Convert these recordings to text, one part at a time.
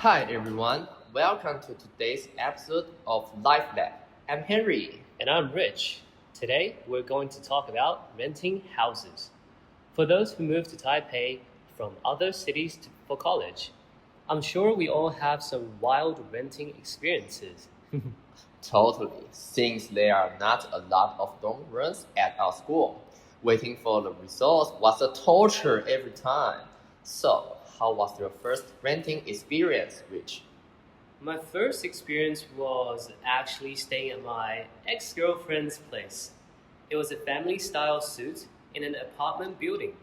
Hi everyone, welcome to today's episode of Life Lab. I'm Henry. And I'm Rich. Today, we're going to talk about renting houses. For those who move to Taipei from other cities for college, I'm sure we all have some wild renting experiences. Totally, since there are not a lot of dorm rooms at our school, waiting for the results was a torture every time. So, how was your first renting experience, Rich? My first experience was actually staying at my ex-girlfriend's place. It was a family-style suite in an apartment building.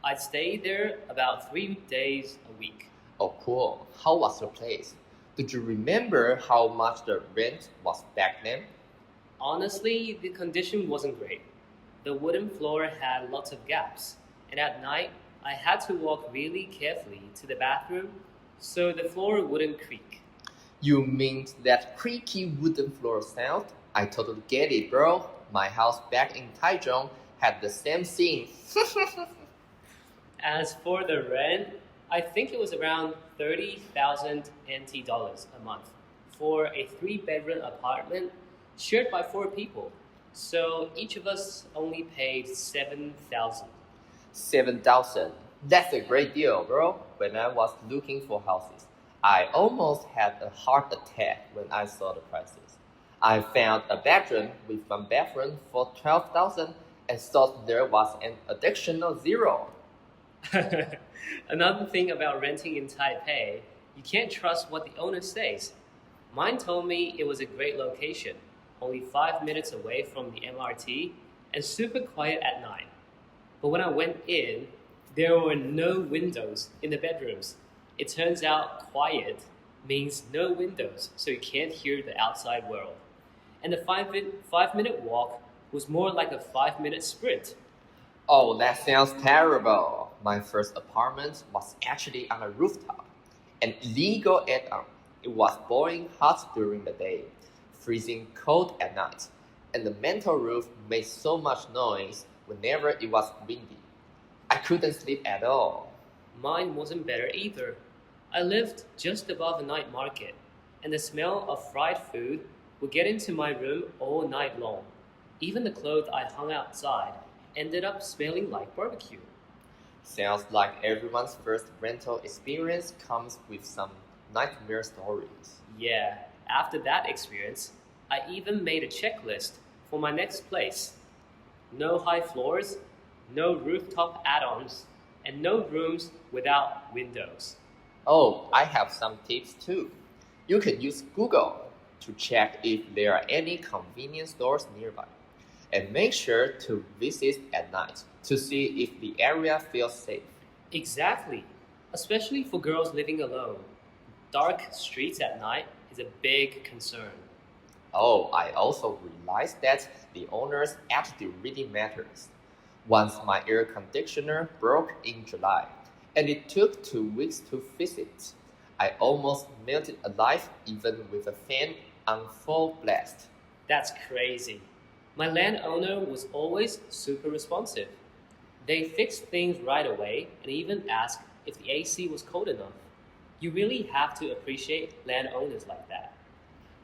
I'd stay there about 3 days a week. Oh, cool. How was your place? Did you remember how much the rent was back then? Honestly, the condition wasn't great. The wooden floor had lots of gaps, and at night, I had to walk really carefully to the bathroom so the floor wouldn't creak. You mean that creaky wooden floor sound? I totally get it, bro. My house back in Taichung had the same thing. As for the rent, I think it was around 30,000 NT dollars a month for a 3-bedroom apartment shared by 4 people. So each of us only paid 7,000. 7,000. That's a great deal, bro. When I was looking for houses, I almost had a heart attack when I saw the prices. I found a bedroom with 1 bathroom for 12,000 and thought there was an additional zero. Another thing about renting in Taipei, you can't trust what the owner says. Mine told me it was a great location, only 5 minutes away from the MRT and super quiet at night. But when I went in, there were no windows in the bedrooms. It turns out quiet means no windows, so you can't hear the outside world. And the 5-minute walk was more like a 5-minute sprint. Oh, that sounds terrible. My first apartment was actually on a rooftop, an illegal add-on. It was boiling hot during the day, freezing cold at night, and the metal roof made so much noise whenever it was windy. I couldn't sleep at all. Mine wasn't better either. I lived just above a night market, and the smell of fried food would get into my room all night long. Even the clothes I hung outside ended up smelling like barbecue. Sounds like everyone's first rental experience comes with some nightmare stories. Yeah, after that experience, I even made a checklist for my next place. No high floors, no rooftop add-ons, and no rooms without windows. Oh, I have some tips too. You can use Google to check if there are any convenience stores nearby. And make sure to visit at night to see if the area feels safe. Exactly, especially for girls living alone. Dark streets at night is a big concern. Oh, I also realized that the owner's attitude really matters. Once my air conditioner broke in July, and it took 2 weeks to fix it. I almost melted alive even with a fan on full blast. That's crazy. My landowner was always super responsive. They fixed things right away and even asked if the AC was cold enough. You really have to appreciate landowners like that.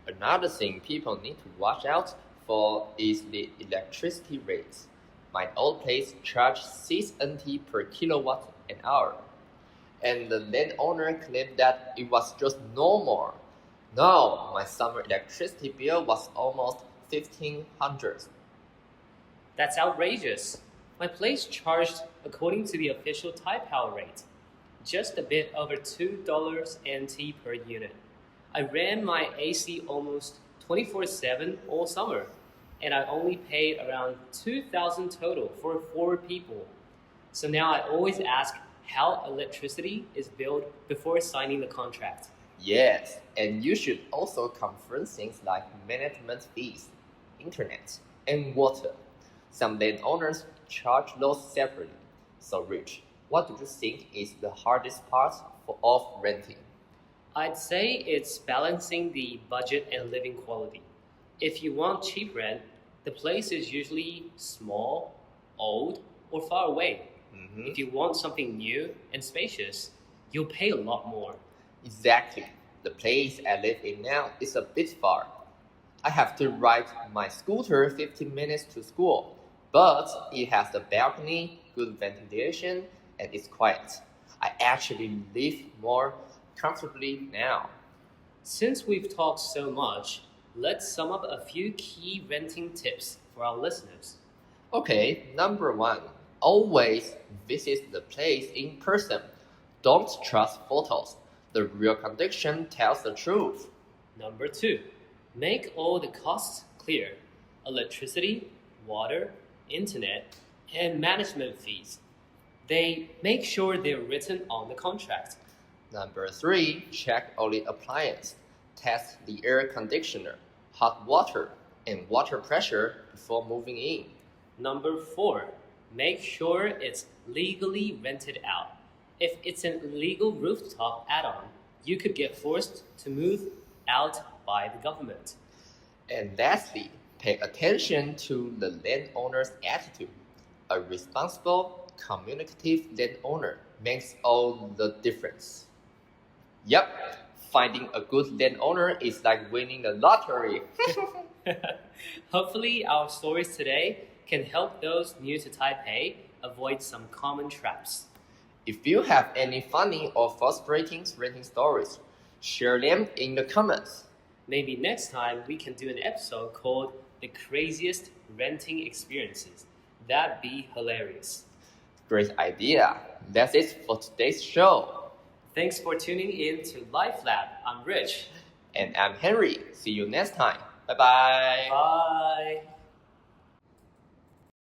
Another thing people need to watch out for is the electricity rates. My old place charged 6 NT per kilowatt an hour, and the landowner claimed that it was just normal. No, my summer electricity bill was almost 1,500. That's outrageous. My place charged according to the official Taipower rate, just a bit over $2 NT per unit. I ran my AC almost 24/7 all summer, and I only paid around 2,000 total for 4 people. So now I always ask how electricity is billed before signing the contract. Yes, and you should also confirm things like management fees, internet, and water. Some landowners charge those separately. So, Rich, what do you think is the hardest part of renting? I'd say it's balancing the budget and living quality. If you want cheap rent, the place is usually small, old, or far away. If you want something new and spacious, you'll pay a lot more. Exactly. The place I live in now is a bit far. I have to ride my scooter 15 minutes to school, but it has a balcony, good ventilation, and it's quiet. I actually live more comfortably now. Since we've talked so much, let's sum up a few key renting tips for our listeners. Okay, number one, always visit the place in person. Don't trust photos. The real condition tells the truth. Number two, make all the costs clear: electricity, water, internet, and management fees. They make sure they're written on the contract. Number three, check all the appliances. Test the air conditioner, hot water, and water pressure before moving in. Number four, make sure it's legally rented out. If it's an illegal rooftop add-on, you could get forced to move out by the government. And lastly, pay attention to the landowner's attitude. A responsible, communicative landowner makes all the difference. Yep, finding a good landowner is like winning the lottery. Hopefully, our stories today can help those new to Taipei avoid some common traps. If you have any funny or frustrating renting stories, share them in the comments. Maybe next time we can do an episode called The Craziest Renting Experiences. That'd be hilarious. Great idea. That's it for today's show. Thanks for tuning in to Life Lab. I'm Rich. And I'm Henry. See you next time. Bye bye. Bye.